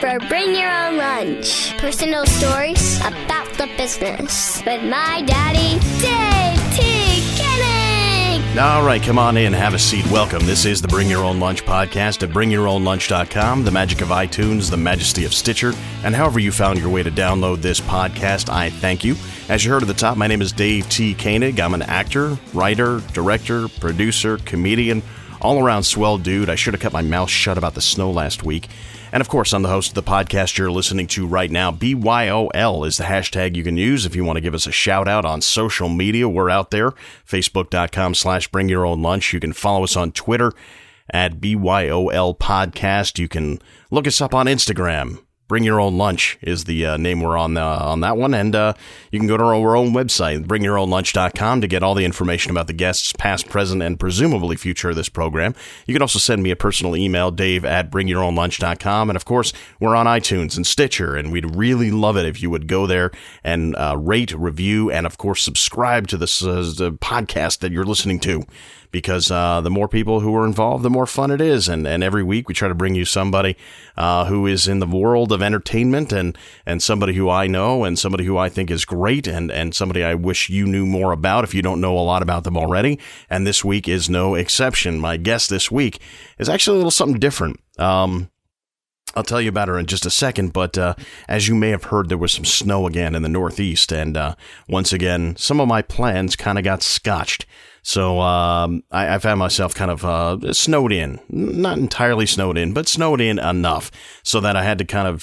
for Bring Your Own Lunch. Personal stories about the business with my daddy, Dave T. Koenig. All right, come on in, have a seat. Welcome. This is the Bring Your Own Lunch podcast at BringYourOwnLunch.com, the magic of iTunes, the majesty of Stitcher, and however you found your way to download this podcast, I thank you. As you heard at the top, my name is Dave T. Koenig. I'm an actor, writer, director, producer, comedian, all-around swell dude. I should have kept my mouth shut about the snow last week. And of course, I'm the host of the podcast you're listening to right now. BYOL is the hashtag you can use if you want to give us a shout out on social media. We're out there, Facebook.com/BringYourOwnLunch. You can follow us on Twitter at BYOL Podcast. You can look us up on Instagram. Bring Your Own Lunch is the name we're on that one. And you can go to our own website, BringYourOwnLunch.com, to get all the information about the guests, past, present, and presumably future of this program. You can also send me a personal email, Dave@BringYourOwnLunch.com. And of course, we're on iTunes and Stitcher, and we'd really love it if you would go there and rate, review, and of course, subscribe to this podcast that you're listening to. Because the more people who are involved, the more fun it is. And every week we try to bring you somebody who is in the world of entertainment and somebody who I know and somebody who I think is great and somebody I wish you knew more about if you don't know a lot about them already. And this week is no exception. My guest this week is actually a little something different. I'll tell you about her in just a second, but as you may have heard, there was some snow again in the Northeast, and once again, some of my plans kind of got scotched. So I found myself kind of snowed in, not entirely snowed in, but snowed in enough so that I had to kind of,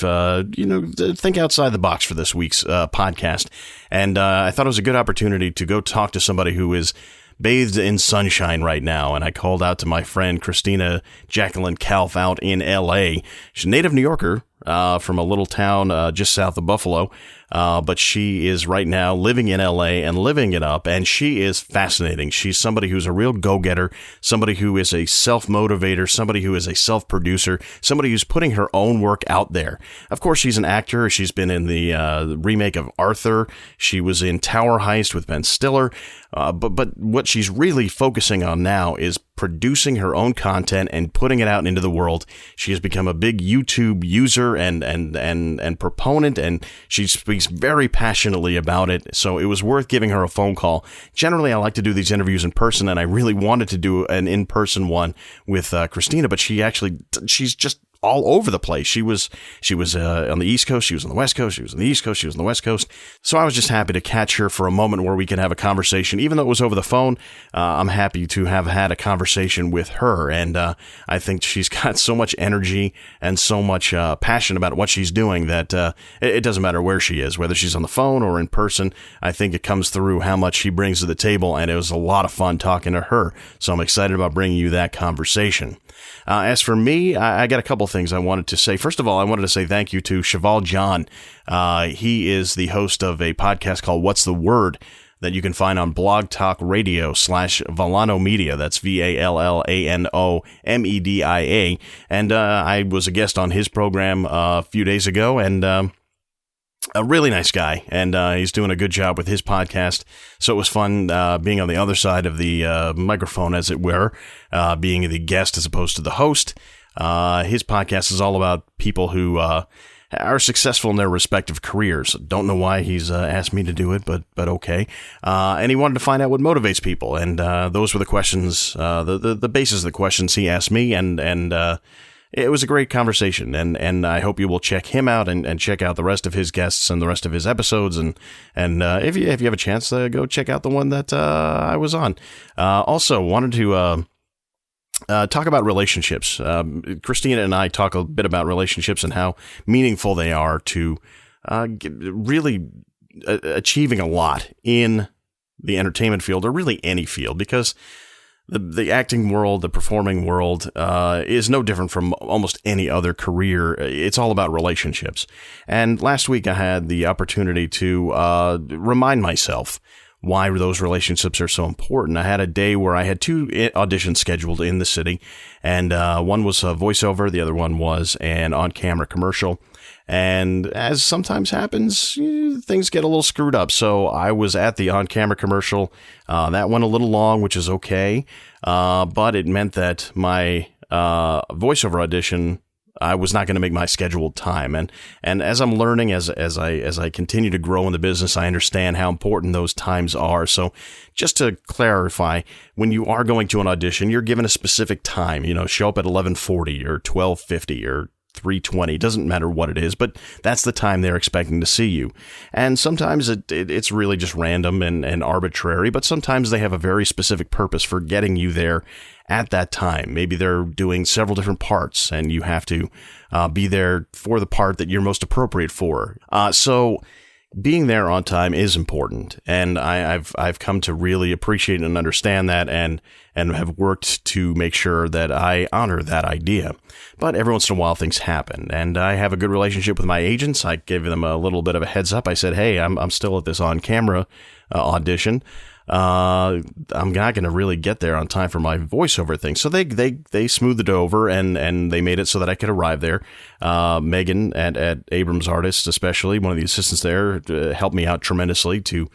think outside the box for this week's podcast. And I thought it was a good opportunity to go talk to somebody who is bathed in sunshine right now, and I called out to my friend Christina Jacquelyn Calph out in L.A. She's a native New Yorker from a little town just south of Buffalo, but she is right now living in L.A. and living it up, and she is fascinating. She's somebody who's a real go-getter, somebody who is a self-motivator, somebody who is a self-producer, somebody who's putting her own work out there. Of course, she's an actor. She's been in the remake of Arthur. She was in Tower Heist with Ben Stiller. But what she's really focusing on now is producing her own content and putting it out into the world. She has become a big YouTube user and proponent, and she speaks very passionately about it. So it was worth giving her a phone call. Generally, I like to do these interviews in person, and I really wanted to do an in-person one with Christina, but she's just all over the place. She was on the East Coast, she was on the West Coast, she was on the East Coast, she was on the West Coast. So I was just happy to catch her for a moment where we can have a conversation. Even though it was over the phone, I'm happy to have had a conversation with her. And I think she's got so much energy and so much passion about what she's doing that it doesn't matter where she is, whether she's on the phone or in person. I think it comes through how much she brings to the table, and it was a lot of fun talking to her. So I'm excited about bringing you that conversation. As for me, I got a couple things I wanted to say. First of all, I wanted to say thank you to Cheval John. He is the host of a podcast called What's the Word that you can find on Blog Talk Radio /Vallano Media. That's VALLANOMEDIA. And I was a guest on his program a few days ago, and a really nice guy, and he's doing a good job with his podcast. So it was fun being on the other side of the microphone, as it were, being the guest as opposed to the host. His podcast is all about people who are successful in their respective careers. Don't know why he's asked me to do it, but okay. And he wanted to find out what motivates people, and those were the questions, the basis of the questions he asked me, and it was a great conversation, and I hope you will check him out and check out the rest of his guests and the rest of his episodes, and if you have a chance, go check out the one that I was on. Also, wanted to talk about relationships. Christina and I talk a bit about relationships and how meaningful they are to really achieving a lot in the entertainment field, or really any field, because the acting world, the performing world, is no different from almost any other career. It's all about relationships. And last week I had the opportunity to remind myself why those relationships are so important. I had a day where I had 2 auditions scheduled in the city, and one was a voiceover, the other one was an on-camera commercial. And as sometimes happens, things get a little screwed up. So I was at the on-camera commercial. That went a little long, which is okay. But it meant that my voiceover audition I was not going to make my scheduled time. And as I'm learning, as I continue to grow in the business, I understand how important those times are. So just to clarify, when you are going to an audition, you're given a specific time, show up at 11:40 or 12:50 or 3:20. It doesn't matter what it is, but that's the time they're expecting to see you. And sometimes it's really just random and arbitrary, but sometimes they have a very specific purpose for getting you there at that time. Maybe they're doing several different parts and you have to be there for the part that you're most appropriate for. So being there on time is important, and I've come to really appreciate and understand that, and have worked to make sure that I honor that idea. But every once in a while, things happen, and I have a good relationship with my agents. I gave them a little bit of a heads up. I said, "Hey, I'm still at this on-camera audition. I'm not going to really get there on time for my voiceover thing." So they smoothed it over and they made it so that I could arrive there. Megan at Abrams Artists, especially one of the assistants there, helped me out tremendously to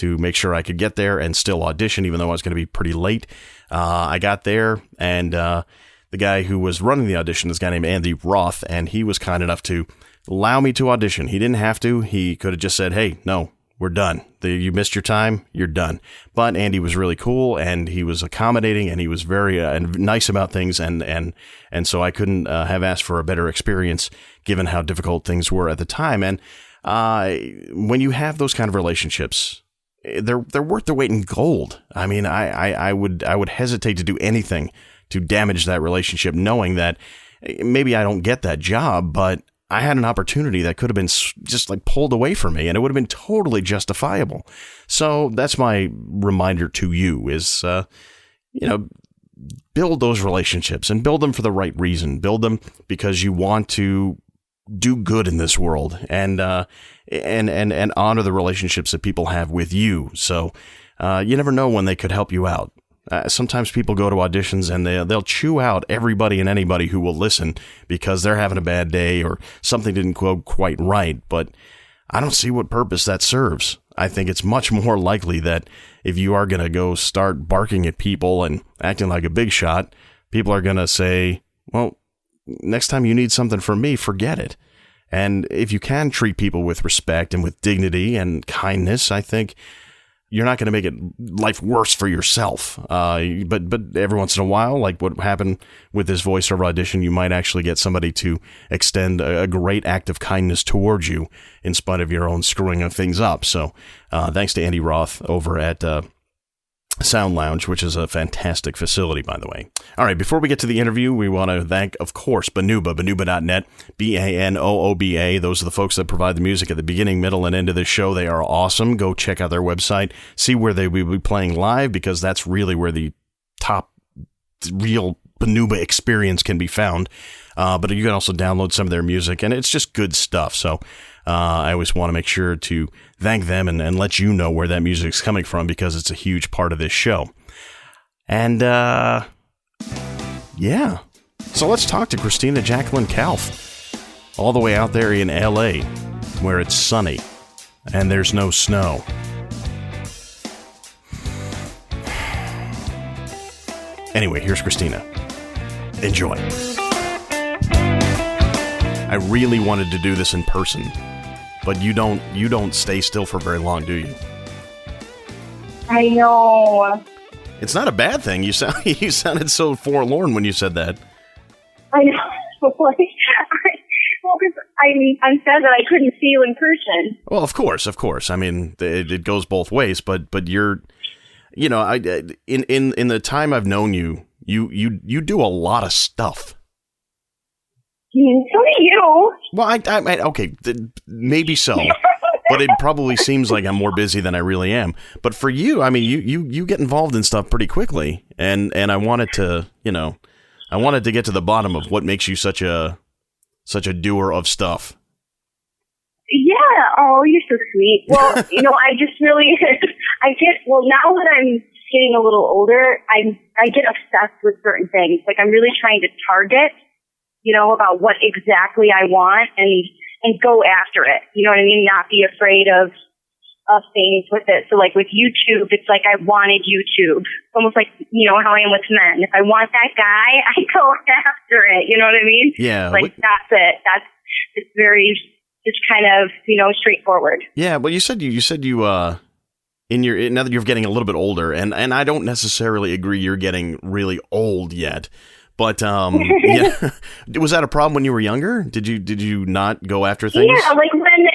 make sure I could get there and still audition, even though I was going to be pretty late. I got there, and the guy who was running the audition, this guy named Andy Roth, and he was kind enough to allow me to audition. He didn't have to. He could have just said, "Hey, no, we're done. You missed your time. You're done." But Andy was really cool, and he was accommodating, and he was very nice about things. And so I couldn't have asked for a better experience given how difficult things were at the time. And when you have those kind of relationships, they're worth their weight in gold. I mean, I would hesitate to do anything to damage that relationship, knowing that maybe I don't get that job, but I had an opportunity that could have been just like pulled away from me, and it would have been totally justifiable. So that's my reminder to you is, build those relationships and build them for the right reason. Build them because you want to do good in this world, and honor the relationships that people have with you. So you never know when they could help you out. Sometimes people go to auditions and they'll chew out everybody and anybody who will listen because they're having a bad day or something didn't go quite right. But I don't see what purpose that serves. I think it's much more likely that if you are going to go start barking at people and acting like a big shot, people are going to say, "Well, next time you need something from me, forget it." And if you can treat people with respect and with dignity and kindness, I think you're not going to make it life worse for yourself. But every once in a while, like what happened with this voiceover audition, you might actually get somebody to extend a great act of kindness towards you in spite of your own screwing of things up. So thanks to Andy Roth over at Sound Lounge, which is a fantastic facility, by the way. All right, before we get to the interview, we want to thank, of course, Banooba.net, BANOOBA. Those are the folks that provide the music at the beginning, middle, and end of this show. They are awesome. Go check out their website, see where they will be playing live, because that's really where the top real Banooba experience can be found. But you can also download some of their music, and it's just good stuff. So I always want to make sure to thank them and let you know where that music's coming from, because it's a huge part of this show. And, yeah. So let's talk to Christina Jacquelyn Calph, all the way out there in LA, where it's sunny and there's no snow. Anyway, here's Christina. Enjoy. I really wanted to do this in person, but you don't stay still for very long, do you? I know. It's not a bad thing. You sounded so forlorn when you said that. I know. Well, because I'm sad that I couldn't see you in person. Well, of course. I mean, it goes both ways, but you're, in the time I've known you, you do a lot of stuff. So do you. Well, I okay, maybe so, but it probably seems like I'm more busy than I really am. But for you, I mean, you get involved in stuff pretty quickly, and I wanted to, get to the bottom of what makes you such a doer of stuff. Yeah. Oh, you're so sweet. Well, I just really, now that I'm getting a little older, I get obsessed with certain things. Like, I'm really trying to target, about what exactly I want and go after it. You know what I mean? Not be afraid of of things with it. So like with YouTube, it's like I wanted YouTube. Almost like, how I am with men. If I want that guy, I go after it. You know what I mean? Yeah. Like that's it. It's very, it's kind of, straightforward. Yeah. Well, you said you now that you're getting a little bit older, and I don't necessarily agree you're getting really old yet, but yeah. Was that a problem when you were younger? Did you not go after things? Yeah, like when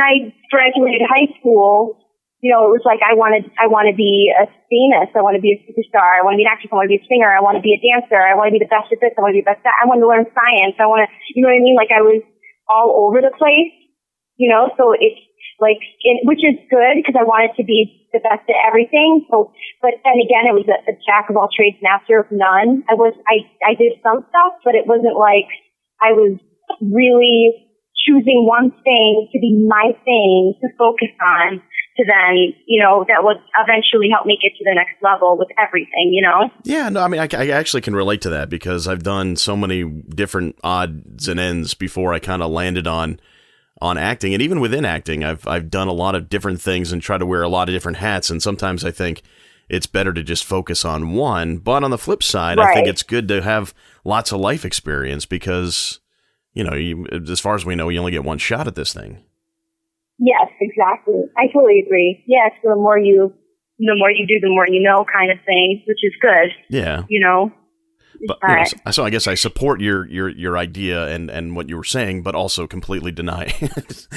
I graduated high school, it was like I want to be a famous, I want to be a superstar, I want to be an actress, I want to be a singer, I want to be a dancer, I want to be the best at this, I want to be the best at that, I want to learn science, I want to, you know what I mean? Like I was all over the place, so it's like, which is good because I wanted to be the best at everything. So, but then again, it was a jack of all trades, master of none. I did some stuff, but it wasn't like I was really choosing one thing to be my thing to focus on to then, that would eventually help me get to the next level with everything, Yeah, no, I mean, I actually can relate to that because I've done so many different odds and ends before I kind of landed on acting. And even within acting, I've done a lot of different things and try to wear a lot of different hats. And sometimes I think it's better to just focus on one. But on the flip side, right. I think it's good to have lots of life experience because, as far as we know, you only get one shot at this thing. Yes, exactly. I totally agree. Yes, the more you do, the more you know, kind of thing, which is good. Yeah. But, so I guess I support your idea and what you were saying, but also completely deny it.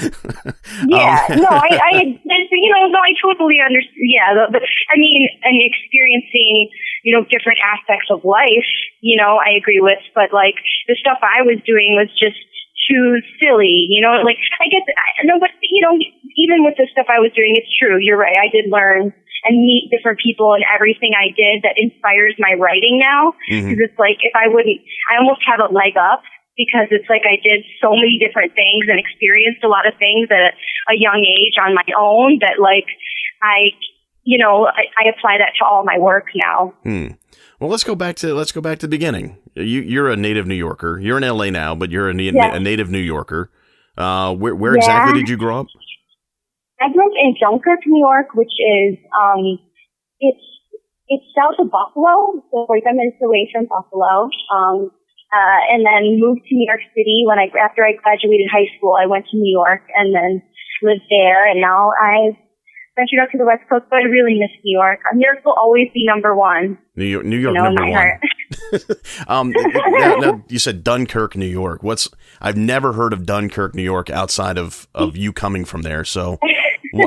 Yeah, I totally understand. Yeah, but I mean, and experiencing, different aspects of life, I agree with, but like the stuff I was doing was just too silly, like I guess, no, but even with the stuff I was doing, it's true. You're right. I did learn and meet different people and everything I did that inspires my writing now. Because it's like, I almost have a leg up because it's like I did so many different things and experienced a lot of things at a young age on my own that like I apply that to all my work now. Well, let's go back to the beginning. You're a native New Yorker. You're in LA now, but you're a native New Yorker. Where exactly did you grow up? I grew up in Dunkirk, New York, which is it's south of Buffalo, so 45 minutes away from Buffalo. And then moved to New York City after I graduated high school. I went to New York and then lived there, and now I've ventured out to the West Coast, but I really miss New York. New York will always be number one. New York number one. Now, you said Dunkirk, New York. I've never heard of Dunkirk, New York outside of you coming from there. So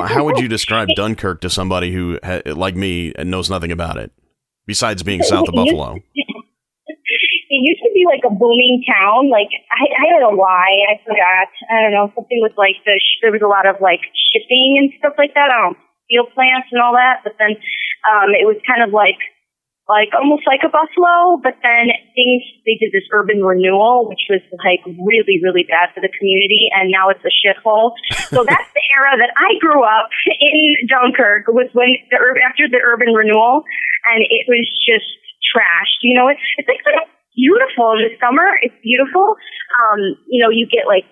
how would you describe Dunkirk to somebody who, like me, knows nothing about it, besides being south of Buffalo? It used to be like a booming town. Like, I don't know why. I forgot. I don't know. Something with like there was a lot of like shipping and stuff like that. Steel plants and all that. But then, it was kind of like almost like a Buffalo. But then they did this urban renewal, which was like really, really bad for the community. And now it's a shithole. So that's the era that I grew up in Dunkirk, was when after the urban renewal, and it was just trashed. It's like beautiful in the summer. It's beautiful. You get like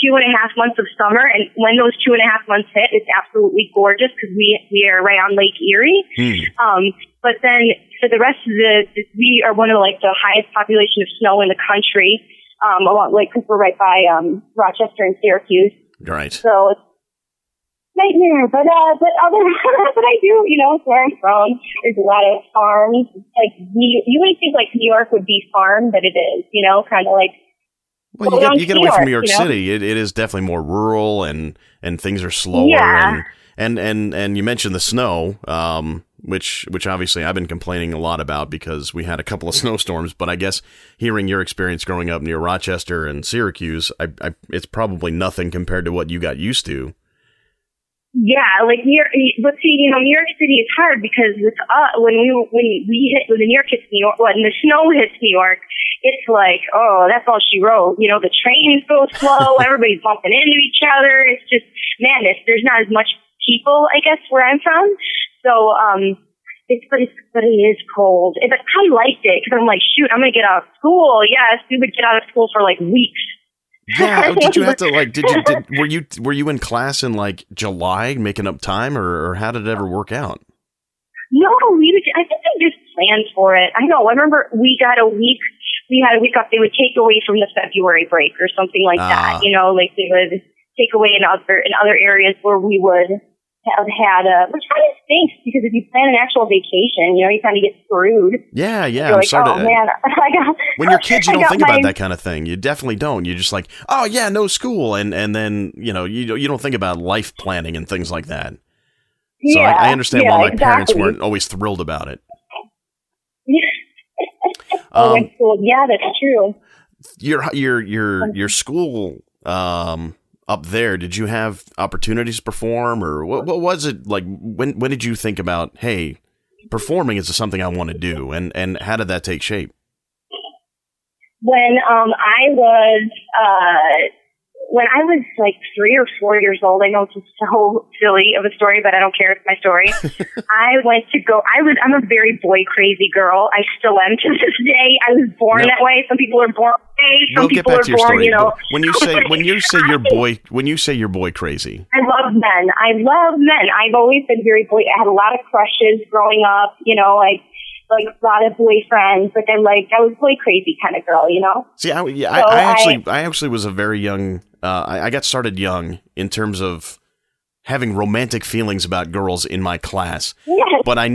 2.5 months of summer, and when those 2.5 months hit, it's absolutely gorgeous because we are right on Lake Erie. But then for the rest of we are one of like the highest population of snow in the country. Along because we're right by Rochester and Syracuse. Right. So it's nightmare, but other but I do, it's where I'm from. There's a lot of farms. Like you wouldn't think like New York would be farm, but it is, kind of like. Well, you get away from New York City. It is definitely more rural and things are slower. Yeah. And you mentioned the snow, which obviously I've been complaining a lot about because we had a couple of snowstorms. But I guess hearing your experience growing up near Rochester and Syracuse, it's probably nothing compared to what you got used to. Yeah, like New York, but see, New York City is hard because with when the New York hits New York, when the snow hits New York, it's like, oh, that's all she wrote. The trains go slow, everybody's bumping into each other. It's just madness. There's not as much people, I guess, where I'm from. So, but it is cold. But I liked it because I'm like, shoot, I'm gonna get out of school. Yes, we would get out of school for like weeks. Yeah. Did you have to were you in class in like July making up time, or how did it ever work out? No, I think they just planned for it. I know. I remember we had a week off. They would take away from the February break or something like that. You know, like they would take away in other areas where we would have had which kind of stinks, because if you plan an actual vacation, you know, you kind of get screwed. Yeah. You're like, oh man, when you're kids, you don't think about that kind of thing. You definitely don't. You're just like, oh yeah, no school, and then you know you don't think about life planning and things like that. So yeah, I understand why my parents exactly. weren't always thrilled about it. Cool. Yeah, that's true. Your school up there, did you have opportunities to perform, or what was it like? When did you think about, hey, performing is something I want to do, and how did that take shape? When I was like 3 or 4 years old, I know it's so silly of a story, but I don't care, it's my story. I'm a very boy crazy girl. I still am to this day. I was born that way. Some people are born gay. Some people are born, you know. When you say you're boy crazy. I love men. I've always been very boy. I had a lot of crushes growing up, you know, like a lot of boyfriends, but then I was boy crazy kind of girl, you know? See, I actually was a very young, I got started young in terms of having romantic feelings about girls in my class. Yes. But I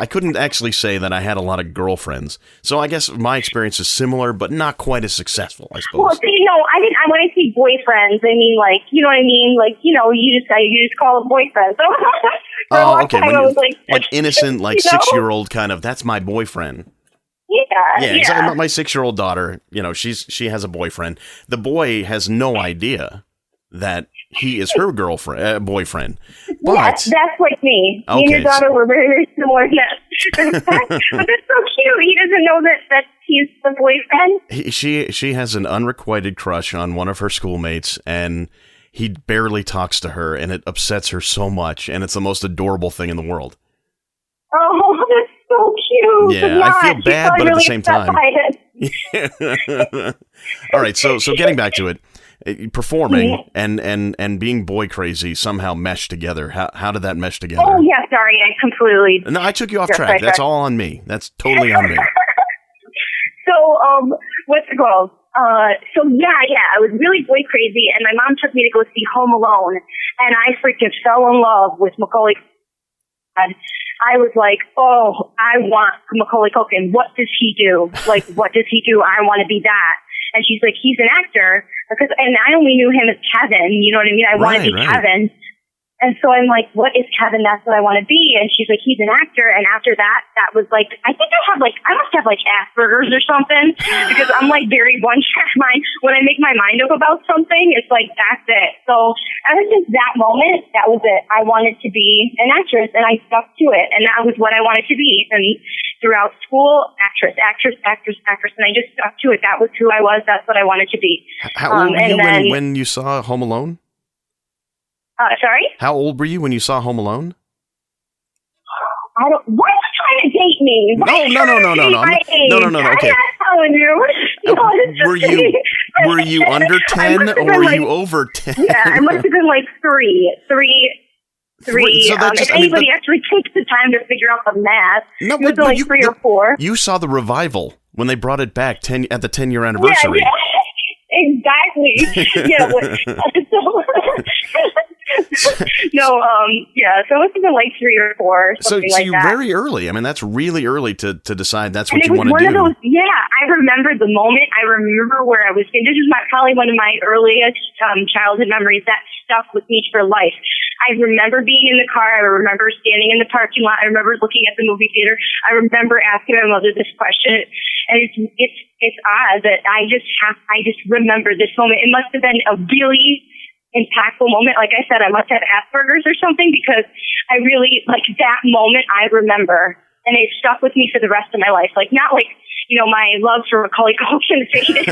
couldn't actually say that I had a lot of girlfriends. So I guess my experience is similar, but not quite as successful, I suppose. Well, so, you know, when I say boyfriends, I mean, like, you know what I mean? Like, you know, you just call them boyfriends. Oh, okay. Like innocent, like 6-year-old kind of, that's my boyfriend. Yeah. Exactly. My 6-year-old daughter, you know, she has a boyfriend. The boy has no idea that he is her boyfriend. But yes, that's like me. Okay, Me and your daughter were very, very similar. Yes. But that's so cute. He doesn't know that he's the boyfriend. She has an unrequited crush on one of her schoolmates, and he barely talks to her, and it upsets her so much, and it's the most adorable thing in the world. Oh, that's so cute. Yeah, I feel bad, but at the same time. All right, so getting back to it, performing and being boy crazy somehow meshed together. How did that mesh together? Oh, yeah, sorry, I completely... No, I took you off track. That's all on me. That's totally on me. So, what's it called? I was really boy crazy, and my mom took me to go see Home Alone, and I freaking fell in love with Macaulay. I was like, oh, I want Macaulay Culkin. What does he do? Like, what does he do? I want to be that. And she's like, he's an actor. And I only knew him as Kevin. You know what I mean? I want to be Kevin. And so I'm like, what is Kevin? That's what I want to be. And she's like, he's an actor. And after that was like, I think I must have like Asperger's or something, because I'm like very one track mind. When I make my mind up about something, it's like, that's it. So ever since that moment, that was it. I wanted to be an actress, and I stuck to it. And that was what I wanted to be. And throughout school, actress. And I just stuck to it. That was who I was. That's what I wanted to be. How old were you when you saw Home Alone? Sorry? How old were you when you saw Home Alone? Why are you trying to date me? No. No. Okay. I'm not telling you. Were you under 10 or were you over 10? Yeah, I must have been like three. So if anybody actually takes the time to figure out the math, it was like 3 or 4. You saw the revival when they brought it back at the 10-year anniversary. Yeah. Exactly. Yeah. So it must have been like 3 or 4. So you're very early. I mean, that's really early to decide that's what you want to do. I remember the moment. I remember where I was. This is probably one of my earliest childhood memories that stuck with me for life. I remember being in the car. I remember standing in the parking lot. I remember looking at the movie theater. I remember asking my mother this question, and it's odd that I just remember this moment. It must have been a really impactful moment. Like I said, I must have Asperger's or something, because I really, like, that moment I remember, and it stuck with me for the rest of my life. Like, not like, you know, my love for Macaulay Culkin faded,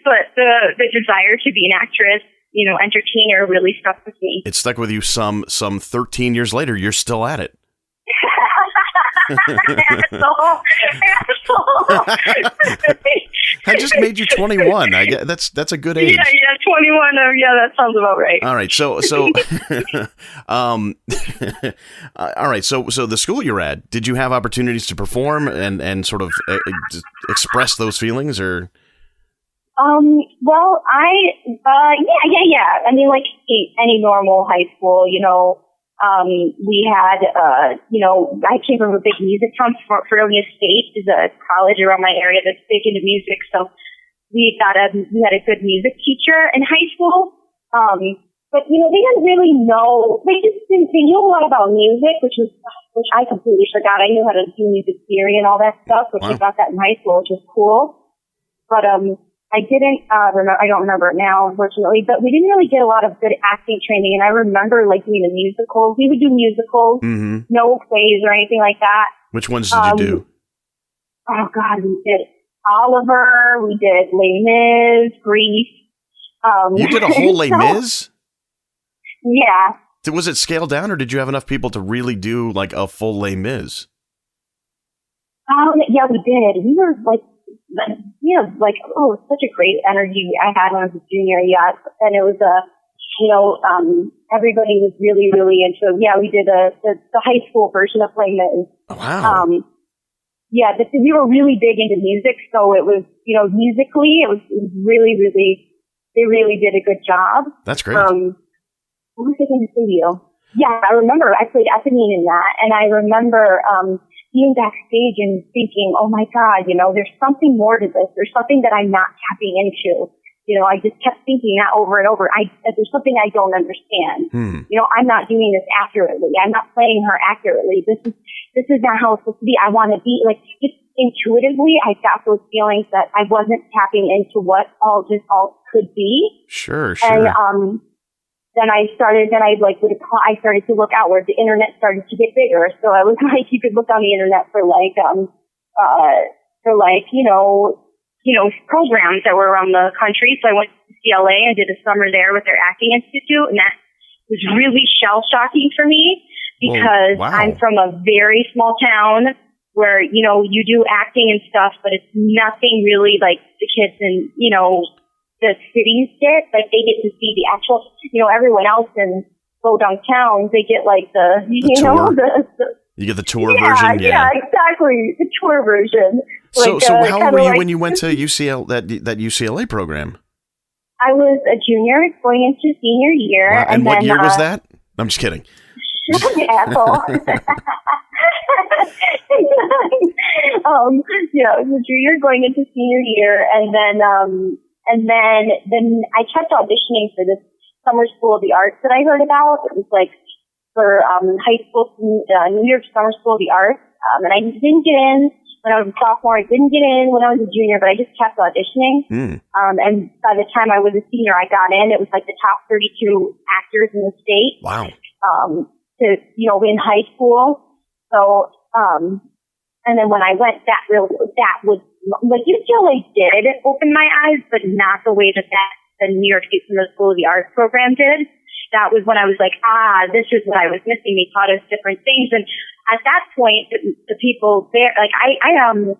but the desire to be an actress, you know, entertainer really stuck with me. It stuck with you some 13 years later. You're still at it. Asshole. I just made you 21. I get that's a good age. Yeah, 21. Yeah, that sounds about right. All right, so all right, so the school you're at, did you have opportunities to perform and sort of express those feelings, or? Well, yeah. I mean, like any normal high school, we had, I came from a big music town. Fredonia State is a college around my area that's big into music. So we had a good music teacher in high school. But, they didn't really know, they knew a lot about music, which I completely forgot. I knew how to do music theory and all that stuff, which I got that in high school, which was cool. But, I didn't remember. I don't remember it now, unfortunately. But we didn't really get a lot of good acting training. And I remember doing the musicals. We would do musicals, no plays or anything like that. Which ones did you do? Oh God, we did Oliver. We did Les Mis, Grease. You did a whole Les Mis? Yeah. Was it scaled down, or did you have enough people to really do like a full Les Mis? Yeah, we did. We were such a great energy I had when I was a junior. Yeah, and it was everybody was really, really into it. Yeah, we did the high school version of Les Mis. Wow. Yeah, we were really big into music, so it was, musically, it was really, really, they really did a good job. That's great. What was I going to say to you? Yeah, I remember I played Eponine in that, and I remember being backstage and thinking, oh my God, there's something more to this. There's something that I'm not tapping into. I just kept thinking that over and over. There's something I don't understand. I'm not doing this accurately. I'm not playing her accurately. This is not how it's supposed to be. I want to be just intuitively. I got those feelings that I wasn't tapping into what all could be. Sure. And, then I started to look outward. The internet started to get bigger. So I was you could look on the internet for programs that were around the country. So I went to CLA and did a summer there with their acting institute. And that was really shell shocking for me because I'm from a very small town where, you do acting and stuff, but it's nothing really like the kids in, the cities get. Like they get to see the actual, everyone else in low downtown, they get like you get the tour version. Yeah, exactly. The tour version. So how old were you when you went to that UCLA program? I was a junior going into senior year. Wow. And what year was that? I'm just kidding. Asshole. I was a junior going into senior year, and then I kept auditioning for this summer school of the arts that I heard about. It was for high school, New York Summer School of the Arts, and I didn't get in when I was a sophomore. I didn't get in when I was a junior, but I just kept auditioning. And by the time I was a senior, I got in. It was the top 32 actors in the state. Wow. In high school. So, and then when I went, that was UCLA did open my eyes, but not the way that the New York State Summer School of the Arts program did. That was when I was like, this is what I was missing. They taught us different things. And at that point, the people there, I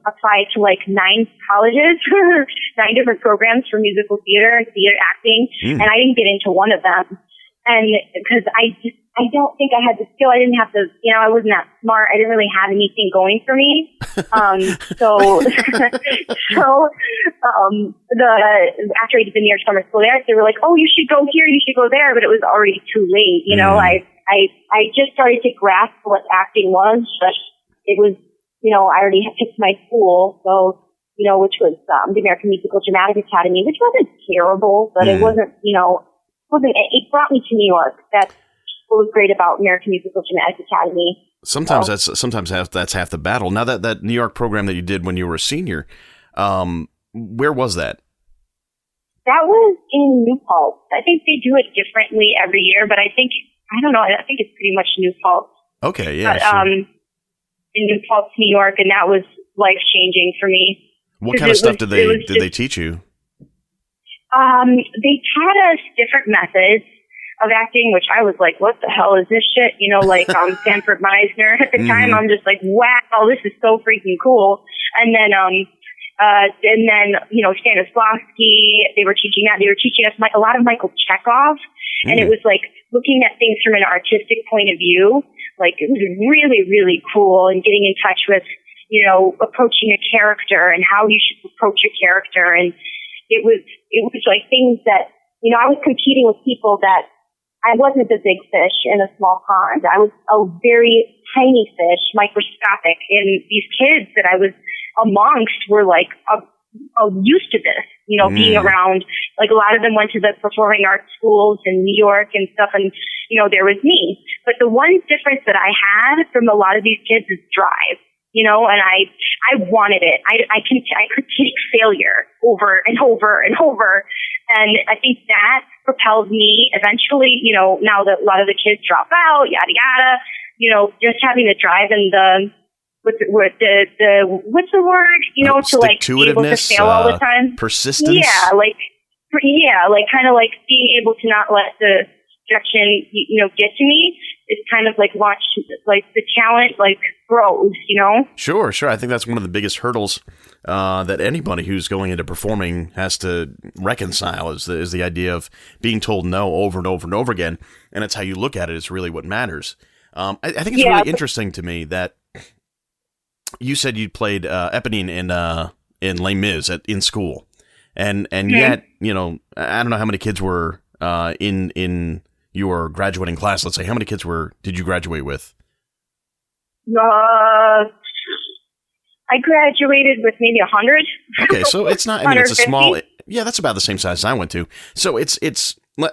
applied to 9 colleges, 9 different programs for musical theater and theater acting, and I didn't get into one of them. And because I don't think I had the skill. I didn't have the, I wasn't that smart. I didn't really have anything going for me. After I did the New York Summer School there, they were like, oh, you should go here, you should go there. But it was already too late. I just started to grasp what acting was, but it was, I already had picked my school. So, which was the American Musical Dramatic Academy, which wasn't terrible, but it wasn't, it brought me to New York. That's what was great about American Musical Dramatic Academy. Sometimes that's half the battle. Now that New York program that you did when you were a senior, where was that? That was in New Paltz. I think they do it differently every year, but I think it's pretty much New Paltz. Okay, yeah. But, in New Paltz, New York, and that was life changing for me. What kind of stuff did they teach you? They taught us different methods. of acting, which I was like, what the hell is this shit? You know, like Sanford Meisner. At the time, I'm just like, wow, this is so freaking cool. And then, you know, Stanislavski, they were teaching that. They were teaching us a lot of Michael Chekhov. And it was like looking at things from an artistic point of view. Like, it was really, really cool, and getting in touch with, you know, approaching a character and how you should approach a character. And it was like things that, you know, I was competing with people that I wasn't the big fish in a small pond. I was a very tiny fish, microscopic, and these kids that I was amongst were like used to this, you know, being around. Like, a lot of them went to the performing arts schools in New York and stuff, and, you know, there was me. But the one difference that I had from a lot of these kids is drive. You know, and I wanted it. I could take failure over and over and over. And I think that propelled me eventually, you know, now that a lot of the kids drop out, yada, yada, you know, just having the drive and what's the word, you know, to like be able to fail all the time. Persistence. Yeah. Like kind of like being able to not let the rejection, you know, get to me. It's kind of like watch, like the talent like grows, you know? Sure. I think that's one of the biggest hurdles that anybody who's going into performing has to reconcile is the idea of being told no over and over and over again. And it's how you look at it is really what matters. I think it's really interesting to me that you said you played Eponine in Les Mis in school, and yet, you know, I don't know how many kids were in your graduating class. Let's say, how many kids did you graduate with? I graduated with maybe 100. Okay, so it's not. I mean, it's a small. Yeah, that's about the same size I went to. So it's.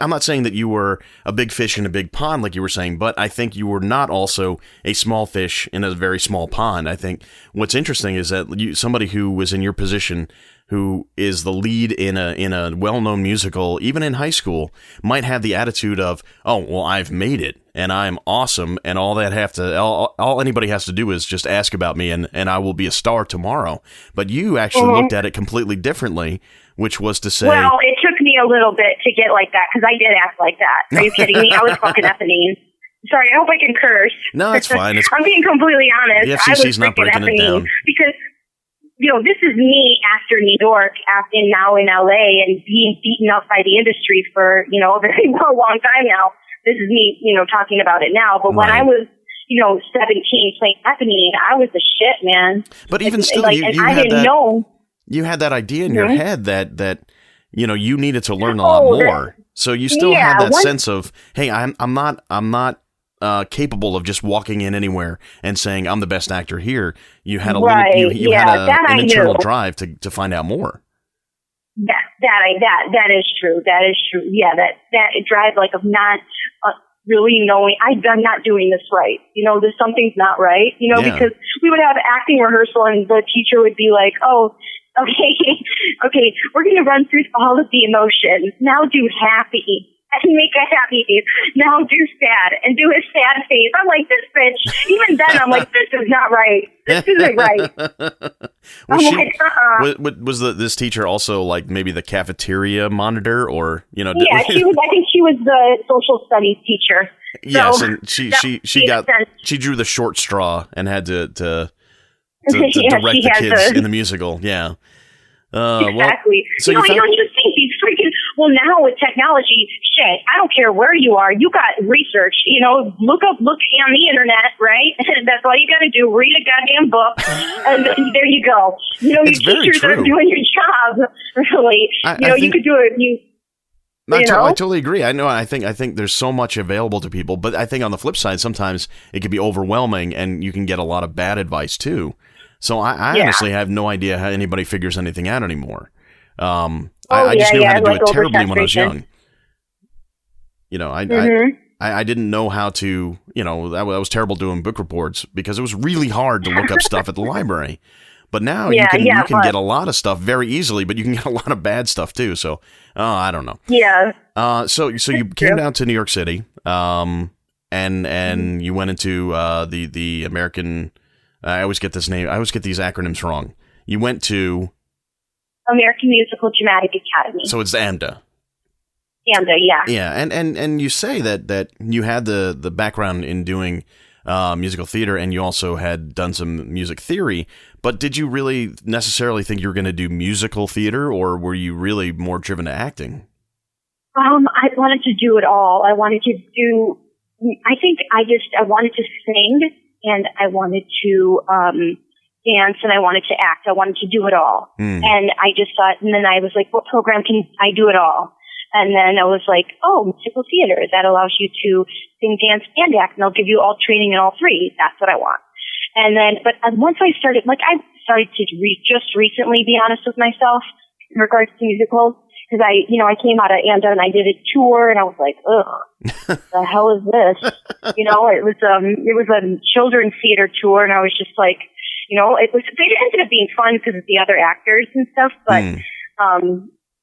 I'm not saying that you were a big fish in a big pond, like you were saying, but I think you were not also a small fish in a very small pond. I think what's interesting is that somebody who was in your position, who is the lead in a well-known musical, even in high school, might have the attitude of, oh, well, I've made it and I'm awesome, and all anybody has to do is just ask about me and I will be a star tomorrow. But you actually looked at it completely differently, which was to say, well, it took me a little bit to get like that, because I did act like that. Are you kidding me? I was fucking Eponine. Sorry, I hope I can curse. No, it's fine. I'm being completely honest. The FCC's not breaking it down. Because, you know, this is me after New York, now in LA, and being beaten up by the industry for, you know, a very long time now. This is me, you know, talking about it now. But when I was, you know, 17 playing Eponine, I was the shit, man. But even still, like, I didn't know. You had that idea in your head that you know, you needed to learn a lot more. So you still had that sense of, hey, I'm not capable of just walking in anywhere and saying I'm the best actor here. You had you had an internal drive to find out more. That is true. That is true. Yeah, that drive, like, of not really knowing I'm not doing this right. You know, something's not right. You know, because we would have acting rehearsal and the teacher would be like, oh, okay, we're going to run through all of the emotions. Now do happy and make a happy face. Now do sad and do a sad face. I'm like, this bitch. Even then, I'm like, this is not right. This isn't right. Was this teacher also like maybe the cafeteria monitor, or, you know? Yeah, I think she was the social studies teacher. Yes, so and she drew the short straw and had to direct the kids in the musical. Yeah. Exactly. Well, so you don't just think these freaking, well, now with technology, shit, I don't care where you are. You got research, you know, look on the internet, right? That's all you got to do. Read a goddamn book. And there you go. You know, your teachers are doing your job, really. You could do it. I totally agree. I know. I think there's so much available to people, but I think on the flip side, sometimes it can be overwhelming, and you can get a lot of bad advice too. So I honestly have no idea how anybody figures anything out anymore. I just knew how to do it terribly when I was young. You know, I didn't know how to. You know, I was terrible doing book reports because it was really hard to look up stuff at the library. But now you can get a lot of stuff very easily, but you can get a lot of bad stuff too. So I don't know. Yeah. So you came down to New York City, and you went into the American. I always get this name. I always get these acronyms wrong. You went to American Musical Dramatic Academy. So it's AMDA. Yeah. Yeah, and you say that you had the background in doing musical theater, and you also had done some music theory, but did you really necessarily think you were going to do musical theater, or were you really more driven to acting? I wanted to do it all. I wanted to wanted to sing, and I wanted to dance, and I wanted to act. I wanted to do it all. And I just thought, and then I was like, what program can I do it all? And then I was like, oh, musical theater. That allows you to sing, dance, and act, and they'll give you all training in all three. That's what I want. And then, but once I started, I started to just recently be honest with myself in regards to musicals, because I came out of AMDA and I did a tour, and I was like, ugh, the hell is this? It was a children's theater tour, and I was just like, it ended up being fun because of the other actors and stuff,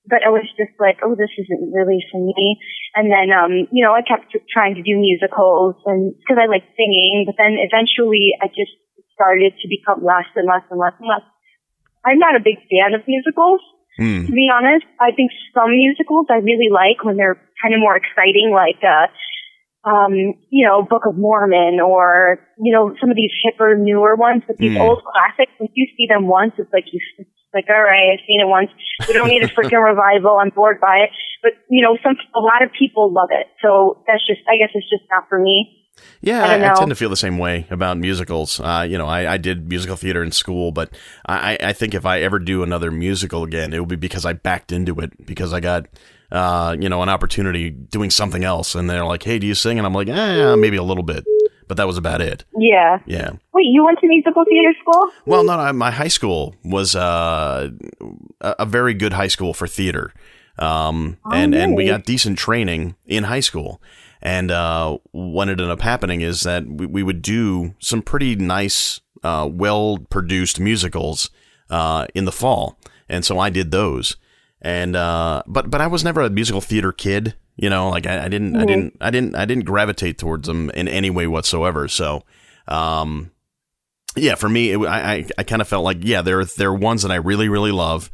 but I was just like, oh, this isn't really for me. And then, I kept trying to do musicals, and because I like singing, but then eventually I just started to become less and less and less and less. I'm not a big fan of musicals, to be honest. I think some musicals I really like when they're kind of more exciting, like, Book of Mormon, or, some of these hipper, newer ones. But these old classics, if you see them once, it's like all right, I've seen it once. We don't need a freaking revival. I'm bored by it. But, a lot of people love it. So I guess it's just not for me. Yeah, I tend to feel the same way about musicals. I did musical theater in school, but I think if I ever do another musical again, it will be because I backed into it, because I got, an opportunity doing something else. And they're like, hey, do you sing? And I'm like, maybe a little bit. But that was about it. Yeah. Yeah. Wait, you went to musical theater school? Well, no, my high school was a very good high school for theater. And we got decent training in high school. And what ended up happening is that we would do some pretty nice, well-produced musicals in the fall. And so I did those. And but I was never a musical theater kid. I didn't gravitate towards them in any way whatsoever. So, for me, I kind of felt like, there are ones that I really, really love,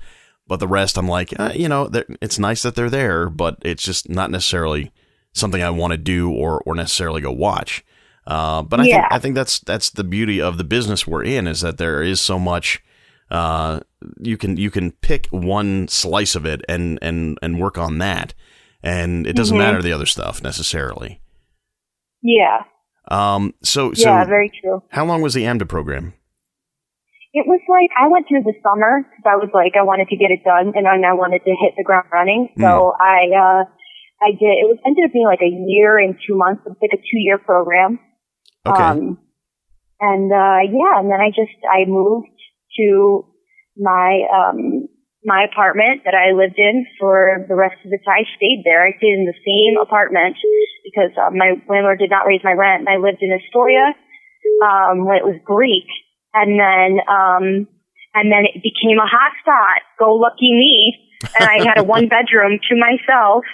but the rest I'm like, it's nice that they're there, but it's just not necessarily something I want to do or necessarily go watch. But I think that's the beauty of the business we're in, is that there is so much. You can pick one slice of it and work on that. And it doesn't matter the other stuff necessarily. Yeah. So very true. How long was the AMDA program? It was like, I went through the summer because I was like, I wanted to get it done, and I wanted to hit the ground running. So I did. It ended up being like a year and 2 months. It was like a 2-year program. Okay. And then I moved to my apartment that I lived in for the rest of the time. I stayed there. I stayed in the same apartment because my landlord did not raise my rent, and I lived in Astoria when it was Greek, and then it became a hot spot. Go lucky me! And I had a 1-bedroom to myself,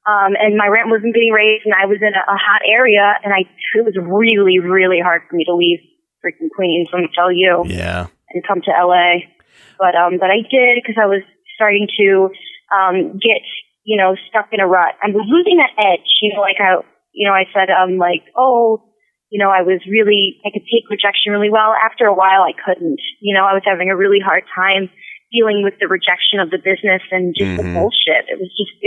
and my rent wasn't getting raised, and I was in a hot area, and it was really, really hard for me to leave freaking Queens. Let me tell you, and come to LA. But I did, because I was starting to get, stuck in a rut. I was losing that edge, I said, I could take rejection really well. After a while, I couldn't. I was having a really hard time dealing with the rejection of the business and just the bullshit. It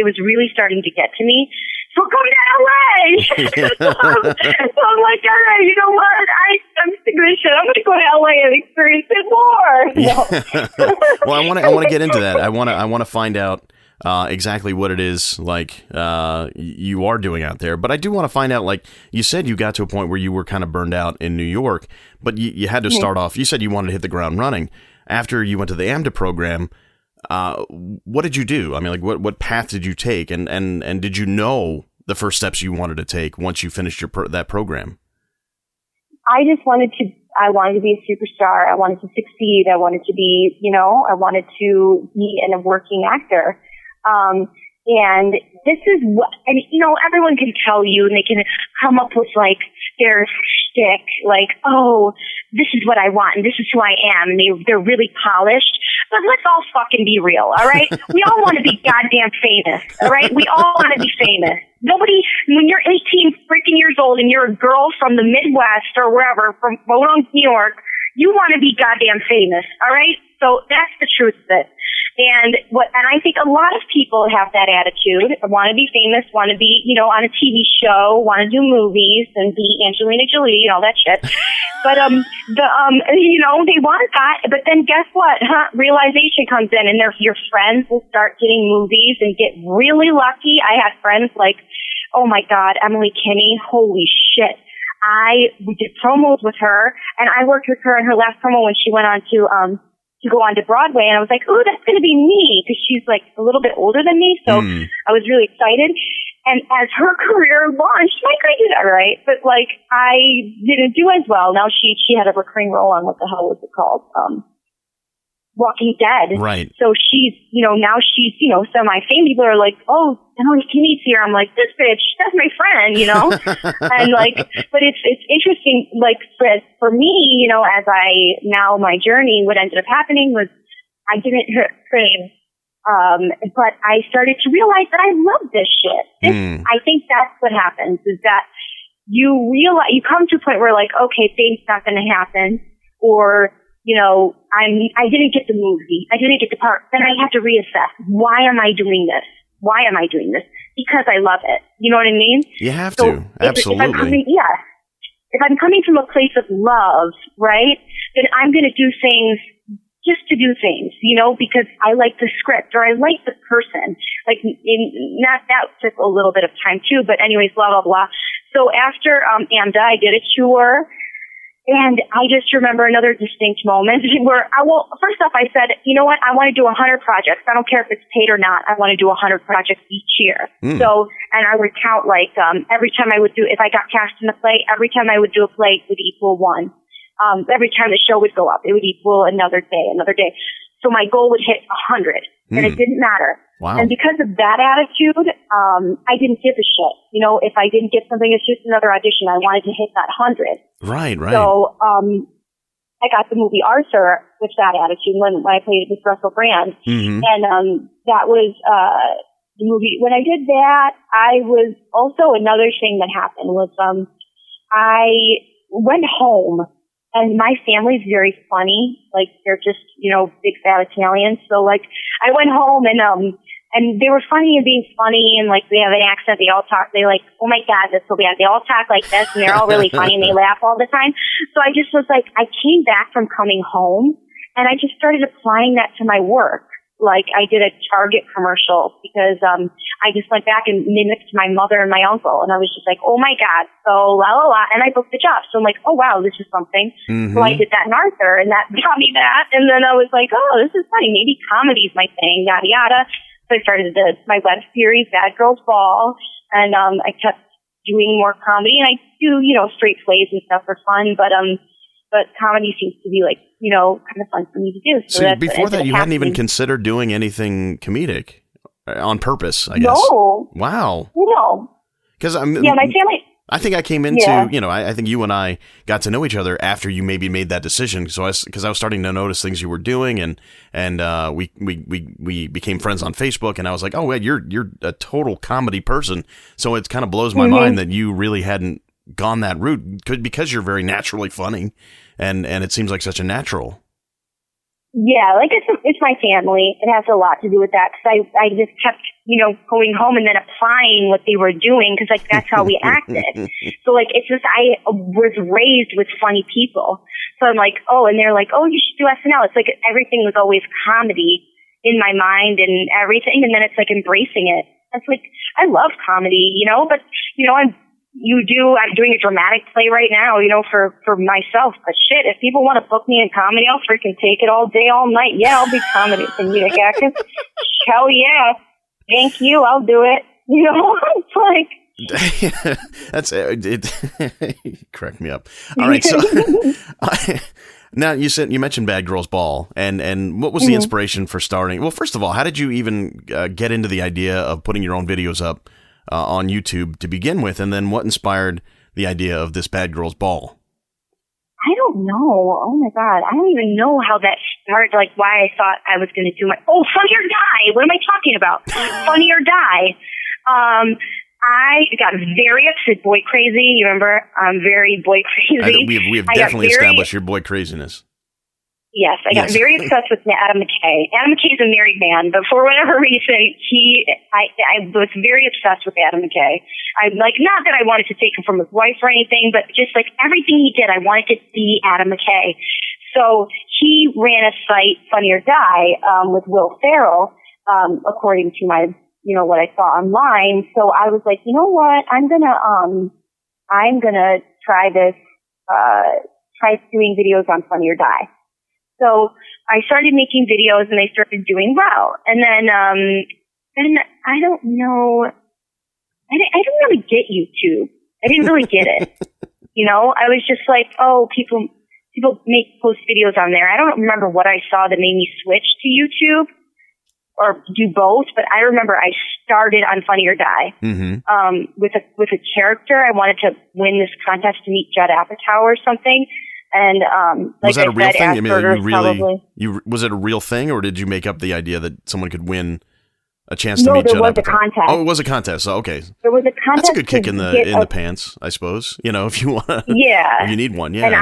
was really starting to get to me. So come to LA. So I'm like, all right, you know what? I'm sick of this shit. I'm going to go to LA and experience it more. No. Well, I want to get into that. I want to find out exactly what it is like you are doing out there. But I do want to find out, like you said, you got to a point where you were kind of burned out in New York, but you had to start off. You said you wanted to hit the ground running. After you went to the AMDA program, what did you do? I mean, like, what path did you take, and did you know the first steps you wanted to take once you finished that program? I wanted to be a superstar. I wanted to succeed. I wanted to be, I wanted to be a working actor. And this is what, and everyone can tell you, and they can come up with like their shtick, like, oh, this is what I want and this is who I am, and they're really polished. But let's all fucking be real, all right? We all want to be goddamn famous, all right? We all want to be famous. Nobody, when you're 18 freaking years old and you're a girl from the Midwest or wherever, from New York, you want to be goddamn famous, all right? So that's the truth of it. And I think a lot of people have that attitude, want to be famous, want to be, on a TV show, want to do movies and be Angelina Jolie and all that shit. But, they want that. But then guess what? Realization comes in, and your friends will start getting movies and get really lucky. I had friends like, oh my God, Emily Kinney, holy shit. We did promos with her, and I worked with her in her last promo when she went on to go on to Broadway, and I was like, ooh, that's going to be me, because she's like a little bit older than me, so I was really excited. And as her career launched, I did all right, but like I didn't do as well. Now she had a recurring role on, what the hell was it called? Walking Dead. Right. So she's, now she's, semi-famous. People are like, oh, Emily Kinney's here. I'm like, this bitch, that's my friend, and like, but it's interesting, like, for me, as my journey, what ended up happening was I didn't hit fame. But I started to realize that I love this shit. I think that's what happens, is that you realize, you come to a point where like, okay, fame's not going to happen, or, I didn't get the movie. I didn't get the part. Then I have to reassess. Why am I doing this? Why am I doing this? Because I love it. You know what I mean? You have to. Absolutely. If I'm coming from a place of love, right, then I'm going to do things just to do things, because I like the script or I like the person. Like, that took a little bit of time too, but anyways, blah, blah, blah. So after AMDA, I did a tour. And I just remember another distinct moment where first off, I said, you know what? I want to do 100 projects. I don't care if it's paid or not. I want to do 100 projects each year. So, and I would count like, every time I would if I got cast in a play, every time I would do a play, it would equal one. Every time the show would go up, it would equal another day. So my goal would hit 100, and it didn't matter. Wow. And because of that attitude, I didn't give a shit. If I didn't get something, it's just another audition. I wanted to hit that 100. Right. So, I got the movie Arthur with that attitude when I played with Russell Brand. And, that was, the movie. When I did that, I was also, another thing that happened was, I went home. And my family's very funny. Like, they're just, big fat Italians. So, like, I went home and they were funny and being funny, and, like, they have an accent. They like, oh my God, that's so bad. They all talk like this, and they're all really funny, and they laugh all the time. So I just was like, I came back from coming home, and I just started applying that to my work. Like, I did a Target commercial because I just went back and mimicked my mother and my uncle, and I was just like, oh my God, so la la la, and I booked the job. So I'm like, oh wow, this is something. So I did that in Arthur, and that got me that, and then I was like, oh, this is funny, maybe comedy's my thing, yada yada. So I started my web series, Bad Girls Ball, and I kept doing more comedy, and I do, straight plays and stuff for fun, but comedy seems to be like, kind of fun for me to do. So before that, you hadn't even considered doing anything comedic on purpose, I guess. No. Wow. No. Because my family. I think I came into, I think you and I got to know each other after you maybe made that decision. So because I was starting to notice things you were doing, and we became friends on Facebook, and I was like, oh, you're a total comedy person. So it kind of blows my mind that you really hadn't gone that route, because you're very naturally funny, and it seems like such a natural. Yeah, like it's my family. It has a lot to do with that, because I just kept, going home and then applying what they were doing, because like that's how we acted. So like it's just, I was raised with funny people. So I'm like, oh, and they're like, oh, you should do SNL. It's like everything was always comedy in my mind and everything, and then it's like embracing it. That's like, I love comedy, but I'm doing a dramatic play right now, for myself. But shit, if people want to book me in comedy, I'll freaking take it all day, all night. Yeah, I'll be comedic actor. Hell yeah. Thank you. I'll do it. It's like. That's it. Crack me up. All right. So now you mentioned Bad Girls Ball, and what was the inspiration for starting? Well, first of all, how did you even get into the idea of putting your own videos up on YouTube to begin with, and then what inspired the idea of this Bad Girls Ball? I don't know. Oh my God. I don't even know how that started, like why I thought I was going to do Funny or Die. What am I talking about? Funny or Die. I got very upset, boy crazy. You remember? I'm very boy crazy. We have definitely established your boy craziness. Yes, I got very obsessed with Adam McKay. Adam McKay's a married man, but for whatever reason, I was very obsessed with Adam McKay. I'm like, not that I wanted to take him from his wife or anything, but just like everything he did, I wanted to be Adam McKay. So he ran a site, Funny or Die, with Will Ferrell, according to my, what I saw online. So I was like, you know what, I'm gonna try this, try doing videos on Funny or Die. So I started making videos and they started doing well. And then I don't know, I didn't really get YouTube. I didn't really get it. I was just like, oh, people post videos on there. I don't remember what I saw that made me switch to YouTube or do both, but I remember I started on Funny or Die, with a character. I wanted to win this contest to meet Judd Apatow or something. And was that a real thing? I mean, was it a real thing, or did you make up the idea that someone could win a chance to meet Judd Apatow? No, there was a contest. Oh, it was a contest. Oh, okay. There was a contest. That's a good kick in the pants, I suppose. If you want to. Yeah. If you need one, yeah. And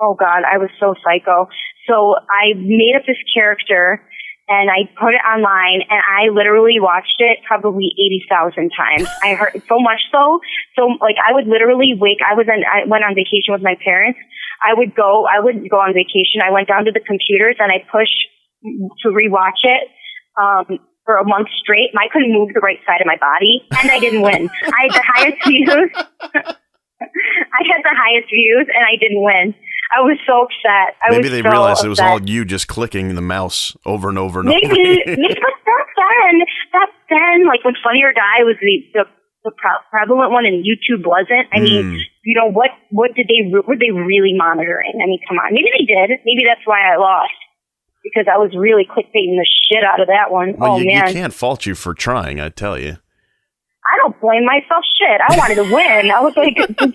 oh God, I was so psycho. So I made up this character. And I put it online, and I literally watched it probably 80,000 times. I heard it so much so like I would literally I went on vacation with my parents. I would go on vacation. I went down to the computers and I pushed to rewatch it, for a month straight. I couldn't move the right side of my body, and I didn't win. I had the highest views. And I didn't win. I was so upset. Maybe they realized it was all you just clicking the mouse over and over and over. Maybe, but back then, like when Funny or Die was the prevalent one and YouTube wasn't. I mean, what were they really monitoring? I mean, come on. Maybe they did. Maybe that's why I lost, because I was really clickbaiting the shit out of that one. Well, man. You can't fault you for trying, I tell you. I don't blame myself shit. I wanted to win. I'm like, I'm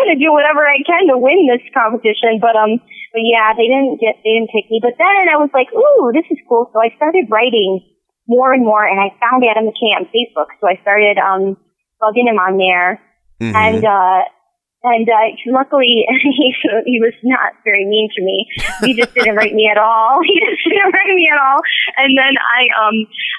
going to do whatever I can to win this competition. But yeah, they didn't pick me. But then I was like, ooh, this is cool. So I started writing more and more, and I found Adam McKay on Facebook. So I started, bugging him on there. Mm-hmm. And luckily, he was not very mean to me. He just didn't write me at all. And then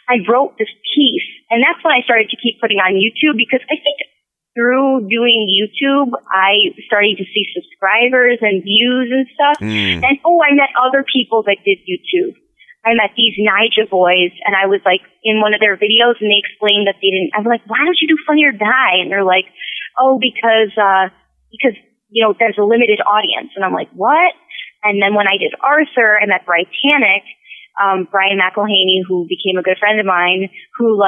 I wrote this piece, and that's when I started to keep putting on YouTube, because I think through doing YouTube, I started to see subscribers and views and stuff. And I met other people that did YouTube. I met these Nija boys, and I was like in one of their videos, and they explained that I was like, why don't you do Funny or Die? And they're like, oh, because there's a limited audience. And I'm like, what? And then when I did Arthur, I met Brian McElhaney, who became a good friend of mine, who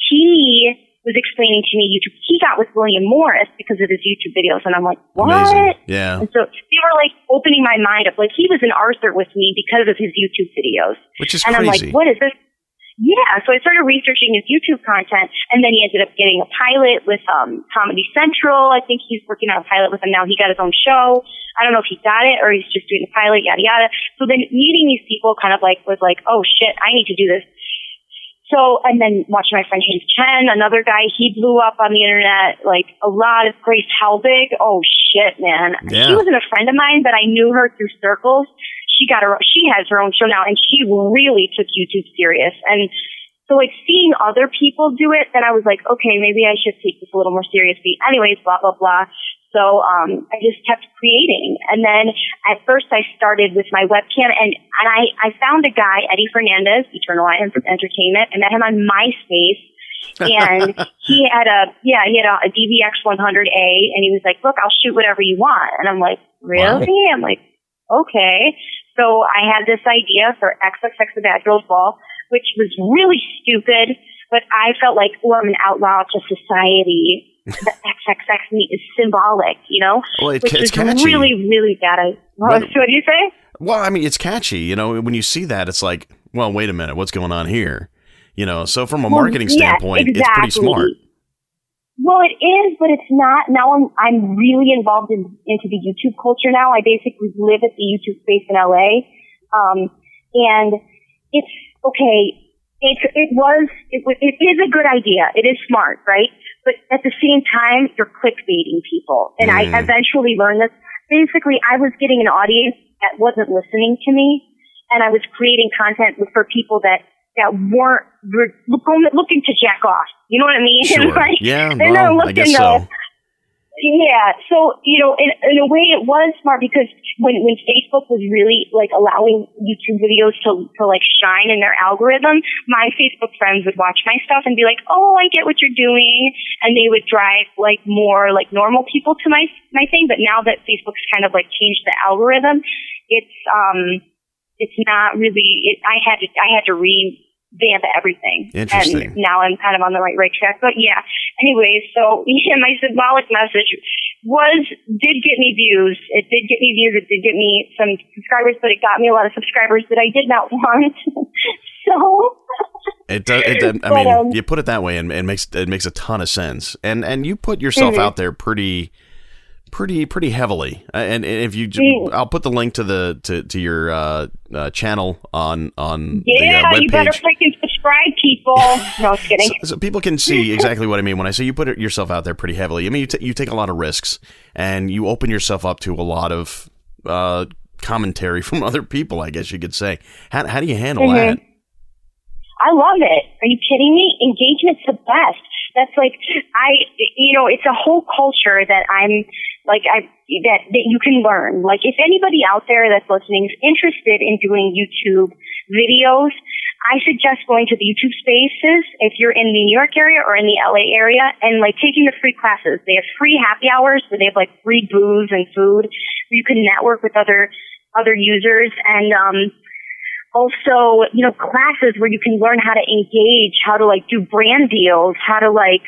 he was explaining to me YouTube. He got with William Morris because of his YouTube videos. And I'm like, what? Amazing. Yeah. And so they were opening my mind up. He was in Arthur with me because of his YouTube videos. Which is and crazy. I'm like, what is this? Yeah, so I started researching his YouTube content, and then he ended up getting a pilot with Comedy Central. I think he's working on a pilot with him now. He got his own show. I don't know if he got it or he's just doing a pilot, yada, yada. So then meeting these people kind of was like, oh, shit, I need to do this. So, and then watching my friend James Chen, another guy, he blew up on the internet, a lot of Grace Helbig. Oh, shit, man. Yeah. She wasn't a friend of mine, but I knew her through circles. She has her own show now, and she really took YouTube serious. And so seeing other people do it, then I was like, okay, maybe I should take this a little more seriously. Anyways, blah, blah, blah. So, I just kept creating. And then at first I started with my webcam, and I found a guy, Eddie Fernandez, Eternal Eye Entertainment. I met him on MySpace. And he had a DVX 100A, and he was like, look, I'll shoot whatever you want. And I'm like, really? Wow. I'm like, okay. So I had this idea for XXX the Bad Girls Ball, which was really stupid, but I felt like, I'm an outlaw to society. The XXX meat is symbolic, Well, it's which catchy. Really, really bad. What do you say? Well, I mean, it's catchy. When you see that, it's like, well, wait a minute, what's going on here? So from a marketing standpoint, exactly. It's pretty smart. Well, it is, but it's not. Now I'm really involved into the YouTube culture now. I basically live at the YouTube space in LA. And it's okay. It is a good idea. It is smart, right? But at the same time, you're clickbaiting people. And I eventually learned this. Basically, I was getting an audience that wasn't listening to me, and I was creating content for people that were looking to jack off. You know what I mean? Sure. Like, yeah, well, I guess so. Yeah. So, in a way it was smart because when Facebook was really like allowing YouTube videos to like shine in their algorithm, my Facebook friends would watch my stuff and be like, "Oh, I get what you're doing." And they would drive like more like normal people to my thing. But now that Facebook's kind of like changed the algorithm, it's not really, I had to revamp everything. Interesting. And now I'm kind of on the right track. But yeah, anyway, so yeah, my symbolic message did get me views. It did get me views. It did get me some subscribers, but it got me a lot of subscribers that I did not want. So. It does. I mean, you put it that way, and it makes a ton of sense. And you put yourself out there pretty heavily. And if you, I'll put the link to your channel on the webpage. You better freaking subscribe, people. No, just kidding. So people can see exactly what I mean when I say you put yourself out there pretty heavily. I mean, you take a lot of risks, and you open yourself up to a lot of commentary from other people, I guess you could say. How do you handle that? I love it. Are you kidding me? Engagement's the best. That's like, it's a whole culture that that you can learn. Like, if anybody out there that's listening is interested in doing YouTube videos, I suggest going to the YouTube spaces if you're in the New York area or in the LA area and like taking the free classes. They have free happy hours where they have like free booze and food. You can network with other users and, also, classes where you can learn how to engage, how to like do brand deals, how to like,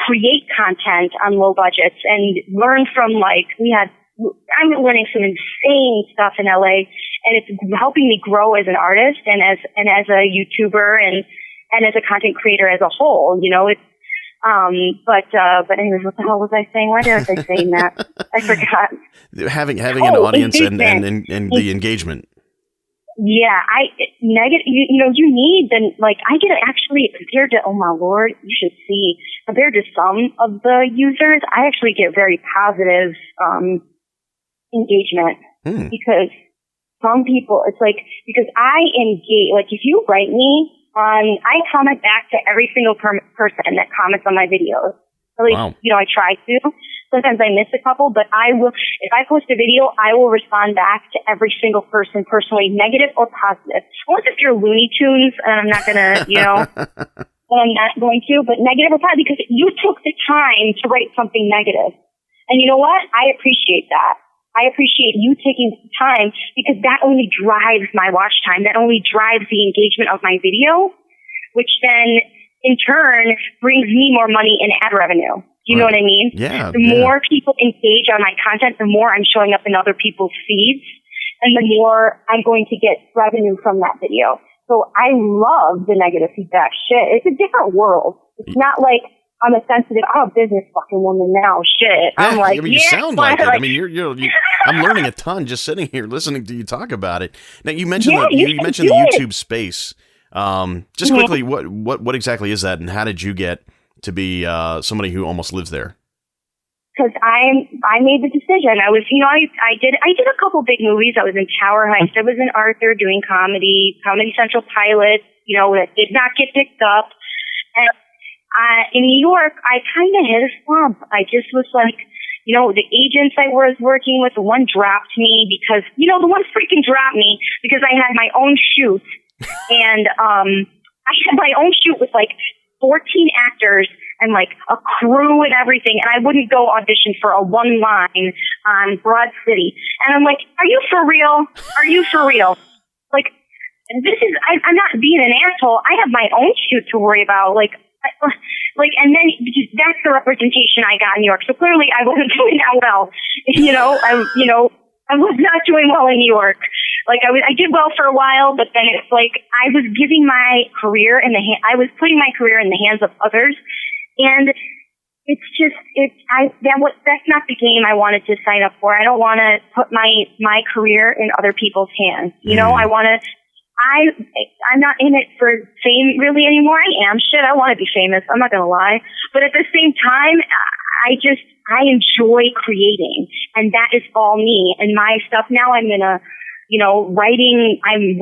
create content on low budgets and learn from I'm learning some insane stuff in LA and it's helping me grow as an artist and as a YouTuber and as a content creator as a whole, it's, but anyways, what the hell was I saying? Why did I say saying that? I forgot. Having an audience and the engagement. Yeah, you need I get actually compared to, oh my Lord, you should see, compared to some of the users, I actually get very positive, engagement because some people, it's like, because I engage, like if you write me I comment back to every single person that comments on my videos. At least, I try to. Sometimes I miss a couple, but I will, if I post a video, I will respond back to every single person personally, negative or positive. Unless if you're Looney Tunes, and I'm not gonna, I'm not going to, but negative or positive, because you took the time to write something negative. And you know what? I appreciate that. I appreciate you taking the time because that only drives my watch time. That only drives the engagement of my video, which then in turn brings me more money in ad revenue. You know what I mean? Yeah. The more people engage on my content, the more I'm showing up in other people's feeds, and the more I'm going to get revenue from that video. So I love the negative feedback shit. It's a different world. It's not like I'm a business fucking woman now. Shit. I'm like, you sound like it. I mean, you're I'm learning a ton just sitting here listening to you talk about it. Now you mentioned you mentioned the YouTube space. Just quickly, what exactly is that, and how did you get to be somebody who almost lives there? Because I made the decision. I was, I did a couple big movies. I was in Tower Heist. I was in Arthur doing Comedy Central pilot, that did not get picked up. And in New York, I kind of hit a slump. I just was like, the agents I was working with, the one dropped me because, the one freaking dropped me because I had my own shoot. And I had my own shoot with like 14 actors and like a crew and everything, and I wouldn't go audition for a one line on Broad City. And I'm like, are you for real? Are you for real? Like, I'm not being an asshole. I have my own shoot to worry about. And then that's the representation I got in New York. So clearly I wasn't doing that well. I was not doing well in New York. I did well for a while, but then it's like I was giving my career I was putting my career in the hands of others. And that's not the game I wanted to sign up for. I don't want to put my career in other people's hands. You know, I'm not in it for fame really anymore. I am. Shit, I want to be famous. I'm not going to lie. But at the same time, I enjoy creating, and that is all me and my stuff. Now I'm in a, writing, I'm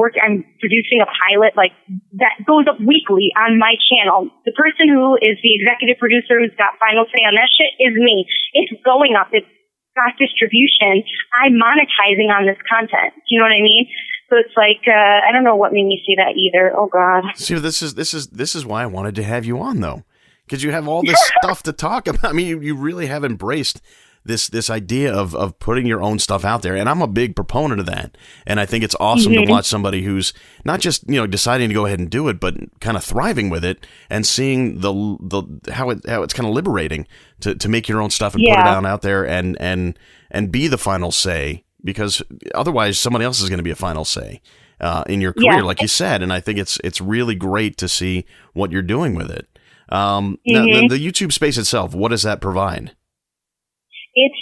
producing a pilot, like, that goes up weekly on my channel. The person who is the executive producer who's got final say on that shit is me. It's going up. It's got distribution. I'm monetizing on this content. Do you know what I mean? So it's like, I don't know what made me say that either. Oh God. See, this is why I wanted to have you on, though. Because you have all this stuff to talk about. I mean, you really have embraced this idea of putting your own stuff out there, and I'm a big proponent of that. And I think it's awesome to watch somebody who's not just deciding to go ahead and do it, but kind of thriving with it and seeing how it's kind of liberating to make your own stuff and put it out there and be the final say, because otherwise somebody else is going to be a final say in your career, like you said. And I think it's really great to see what you're doing with it. Now, the YouTube space itself, what does that provide? It's,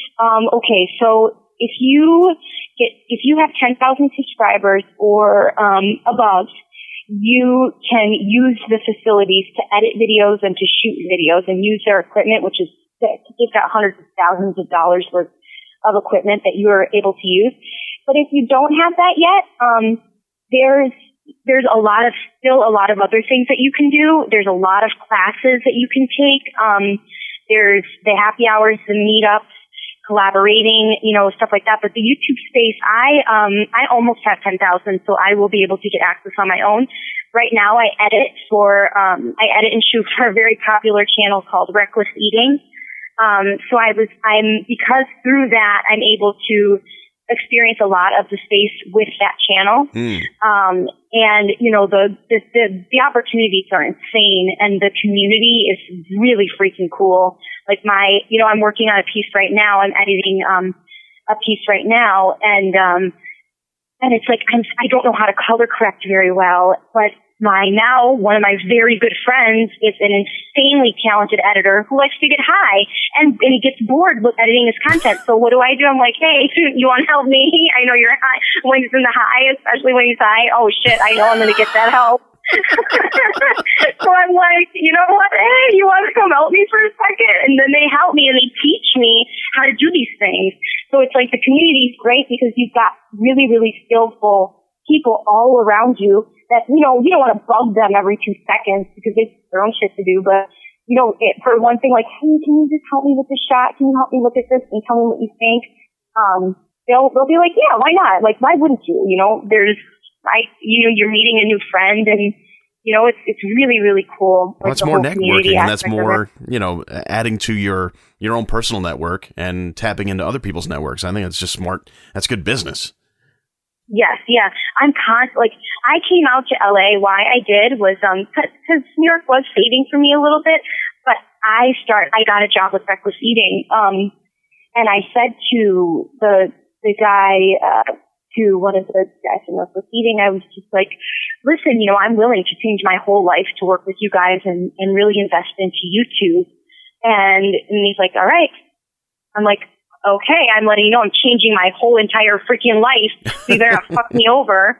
okay, so if you have 10,000 subscribers or, above, you can use the facilities to edit videos and to shoot videos and use their equipment, which is, they've got hundreds of thousands of dollars worth of equipment that you are able to use. But if you don't have that yet, there's still a lot of other things that you can do. There's a lot of classes that you can take. There's the happy hours, the meetups, collaborating, stuff like that. But the YouTube space, I almost have 10,000, so I will be able to get access on my own. Right now, I edit and shoot for a very popular channel called Reckless Eating. Because through that, I'm able to experience a lot of the space with that channel. And, the opportunities are insane, and the community is really freaking cool. Like I'm working on a piece right now. I'm editing, a piece right now, and it's like, I don't know how to color correct very well, but one of my very good friends is an insanely talented editor who likes to get high, and he gets bored with editing his content. So what do? I'm like, hey, you want to help me? I know you're high. When he's in the high, especially when he's high, oh shit, I know I'm going to get that help. So I'm like, you know what? Hey, you want to come help me for a second? And then they help me and they teach me how to do these things. So it's like the community is great because you've got really, really skillful people all around you that, you don't want to bug them every 2 seconds because they have their own shit to do. But, for one thing, like, hey, can you just help me with this shot? Can you help me look at this and tell me what you think? They'll be like, yeah, why not? Like, why wouldn't you? You're meeting a new friend, and, it's really, really cool. Well, that's more networking, and that's more, adding to your own personal network and tapping into other people's networks. I think it's just smart. That's good business. Yes, yeah. I came out to LA. Why I did was, cause New York was fading for me a little bit, but I got a job with Reckless Eating. And I said to the guy, to one of the guys from Reckless Eating, I was just like, listen, I'm willing to change my whole life to work with you guys and really invest into YouTube. And he's like, all right. I'm like, okay, I'm letting you know I'm changing my whole entire freaking life. So you better not fuck me over.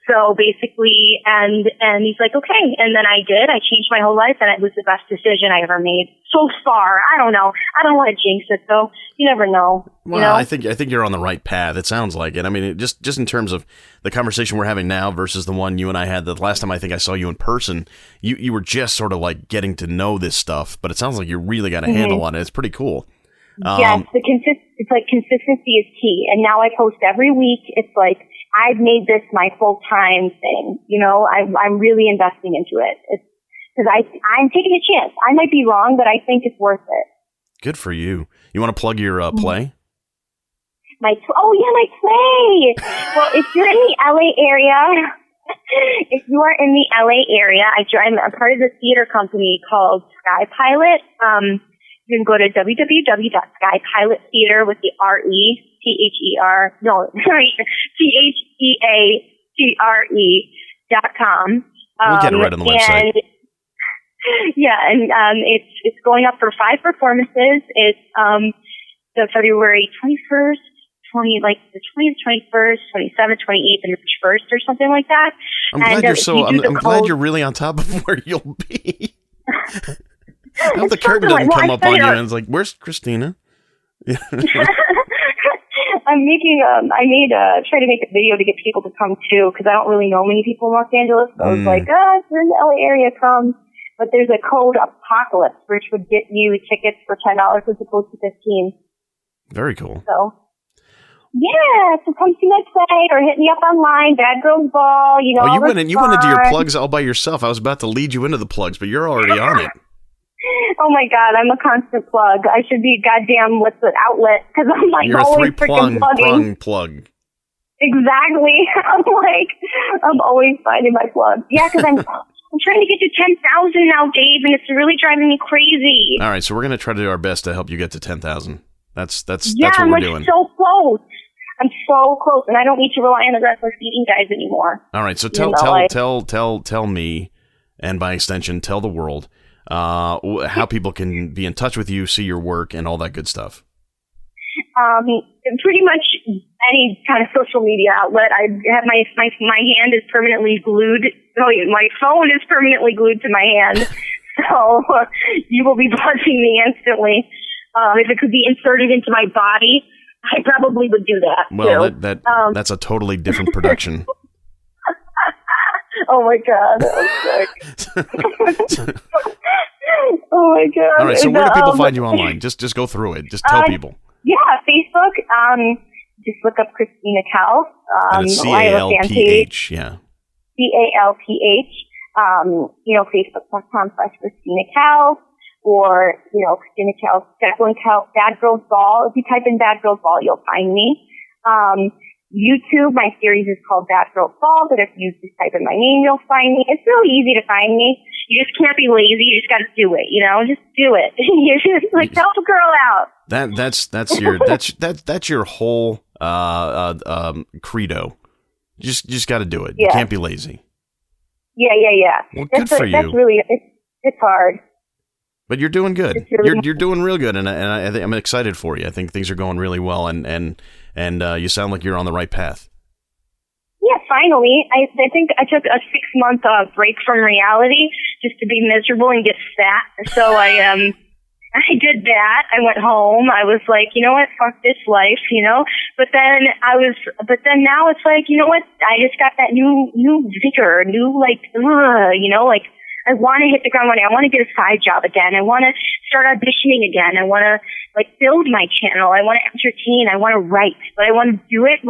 So basically, and he's like, okay. And then I did. I changed my whole life, and it was the best decision I ever made so far. I don't know. I don't want to jinx it, though. You never know. Well, I think you're on the right path. It sounds like it. I mean, just in terms of the conversation we're having now versus the one you and I had the last time I think I saw you in person, you were just sort of like getting to know this stuff, but it sounds like you really got a handle on it. It's pretty cool. Yes, it's like consistency is key. And now I post every week. It's like I've made this my full-time thing. I'm really investing into it. It's because I'm taking a chance. I might be wrong, but I think it's worth it. Good for you. You want to plug your play? My play. Well, if you're in the LA area, I'm a part of the theater company called Sky Pilot. You can go to www.skypilottheater with the THEATRE.com. We'll get it right on the website. Yeah, and it's going up for 5 performances. It's the February 21st, the 20th, 21st, 27th, 28th, and 1st or something like that. I'm glad you're really on top of where you'll be. Now the curtain doesn't come up on you and it's like, where's Christina? I try to make a video to get people to come too, because I don't really know many people in Los Angeles. So I was like, if you're in the LA area, come. But there's a code Apocalypse, which would get you tickets for $10 as opposed to $15. Very cool. So, yeah, so come see my play or hit me up online, Bad Girls Ball, you know. Oh, you went into your plugs all by yourself. I was about to lead you into the plugs, but you're already on it. Oh my God, I'm a constant plug. I should be goddamn what's the outlet, because I'm like you're always freaking plugging. Plug. Exactly. I'm always finding my plugs. Yeah, because I'm trying to get to 10,000 now, Dave, and it's really driving me crazy. All right, so we're gonna try to do our best to help you get to 10,000. That's what I'm we're doing. So close. I'm so close, and I don't need to rely on the restless eating guys anymore. All right, so tell me, and by extension, tell the world how people can be in touch with you, see your work, and all that good stuff. Pretty much any kind of social media outlet. I have my hand is permanently glued. My phone is permanently glued to my hand, so you will be buzzing me instantly. If it could be inserted into my body, I probably would do that. Well, that's a totally different production. Oh my God, that was sick. Oh my God. All right, so where do people find you online? Just go through it. Just tell people. Yeah, Facebook. Just look up Christina Calph. And it's CALPH, yeah. CALPH. Facebook.com/Christina Calph, or Christina Calph, Jacquelyn Calph, Bad Girls Ball. If you type in Bad Girls Ball, you'll find me. YouTube, my series is called Bad Girls Ball, but if you just type in my name, you'll find me. It's really easy to find me. You just can't be lazy. You just got to do it. Just do it. You just help a girl out. That's your whole credo. You just got to do it. Yeah. You can't be lazy. Yeah. Well, good for you. That's really it's hard. But you're doing good. Really you're doing real good, and I think I'm excited for you. I think things are going really well, and you sound like you're on the right path. Yeah, finally. I think I took a 6-month break from reality just to be miserable and get fat. So I did that. I went home. I was like, you know what? Fuck this life, But then now it's like, you know what? I just got that new vigor, I want to hit the ground running. I want to get a side job again. I want to start auditioning again. I want to build my channel. I want to entertain. I want to write, but I want to do it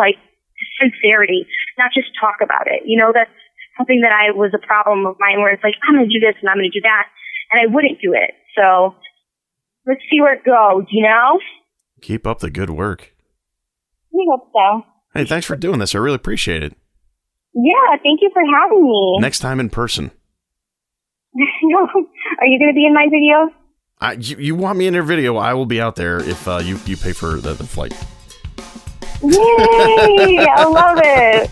sincerity, not just talk about it. That's something that was a problem of mine, where it's like, I'm going to do this and I'm going to do that, and I wouldn't do it. So let's see where it goes. Keep up the good work. I hope so. Hey, thanks for doing this. I really appreciate it. Yeah, thank you for having me. Next time in person. Are you going to be in my video? You want me in your video? I will be out there if you pay for the flight. Yay! I love it.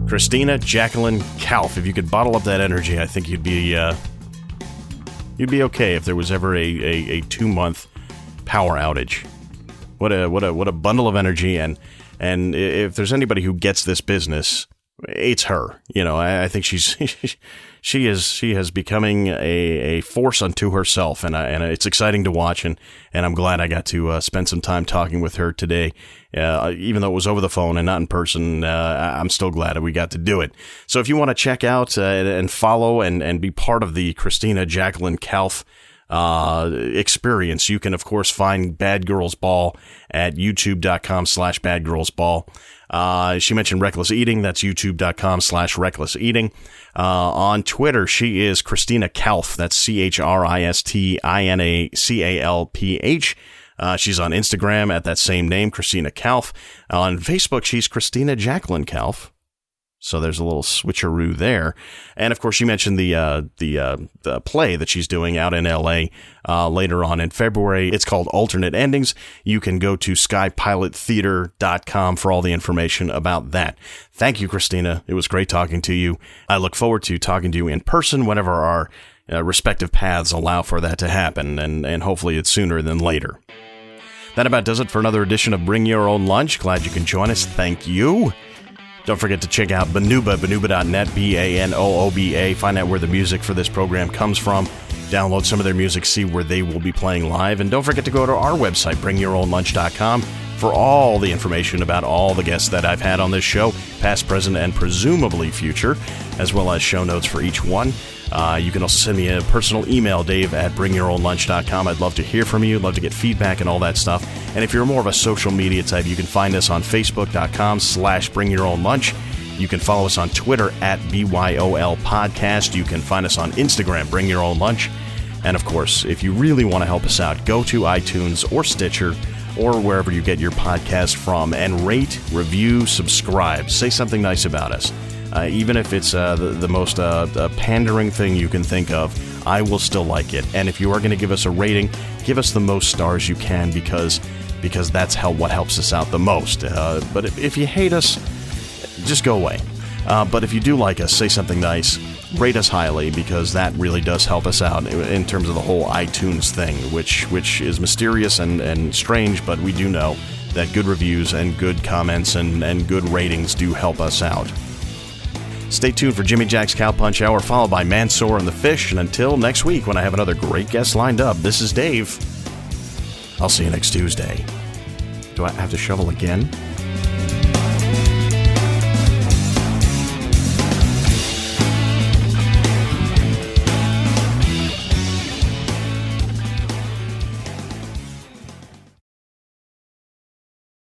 Christina Jacquelyn Calph. If you could bottle up that energy, I think you'd be okay if there was ever a 2-month power outage. What a bundle of energy, and if there's anybody who gets this business, it's her. I think she is becoming a force unto herself, and it's exciting to watch, and I'm glad I got to spend some time talking with her today. Even though it was over the phone and not in person, I'm still glad that we got to do it. So if you want to check out and follow and be part of the Christina Jacquelyn Calph experience, you can of course find Bad Girls Ball at youtube.com/badgirlsball. She mentioned Reckless Eating. That's youtube.com/reckless eating. On Twitter, she is Christina Calph. That's ChristinACalph. She's on Instagram at that same name, Christina Calph. On Facebook, she's Christina Jacquelyn Calph. So there's a little switcheroo there. And of course, you mentioned the play that she's doing out in LA later on in February. It's called Alternate Endings. You can go to skypilottheater.com for all the information about that. Thank you, Christina. It was great talking to you. I look forward to talking to you in person whenever our respective paths allow for that to happen, and hopefully it's sooner than later. That about does it for another edition of Bring Your Own Lunch. Glad you can join us. Thank you. Don't forget to check out Banooba.net, Banooba. Find out where the music for this program comes from. Download some of their music, see where they will be playing live. And don't forget to go to our website, bringyourownlunch.com, for all the information about all the guests that I've had on this show, past, present, and presumably future, as well as show notes for each one. You can also send me a personal email, dave@bringyourownlunch.com. I'd love to hear from you, love to get feedback and all that stuff. And if you're more of a social media type, you can find us on facebook.com/bringyourownlunch. You can follow us on Twitter @BYOL Podcast. You can find us on Instagram, Bring Your Own Lunch. And of course, if you really want to help us out, go to iTunes or Stitcher or wherever you get your podcast from and rate, review, subscribe. Say something nice about us. Even if it's the most pandering thing you can think of, I will still like it. And if you are going to give us a rating, give us the most stars you can, because that's what helps us out the most. But if you hate us, just go away. But if you do like us, say something nice, rate us highly, because that really does help us out in terms of the whole iTunes thing, which is mysterious and strange, but we do know that good reviews and good comments and good ratings do help us out. Stay tuned for Jimmy Jack's Cow Punch Hour, followed by Mansoor and the Fish. And until next week, when I have another great guest lined up, this is Dave. I'll see you next Tuesday. Do I have to shovel again?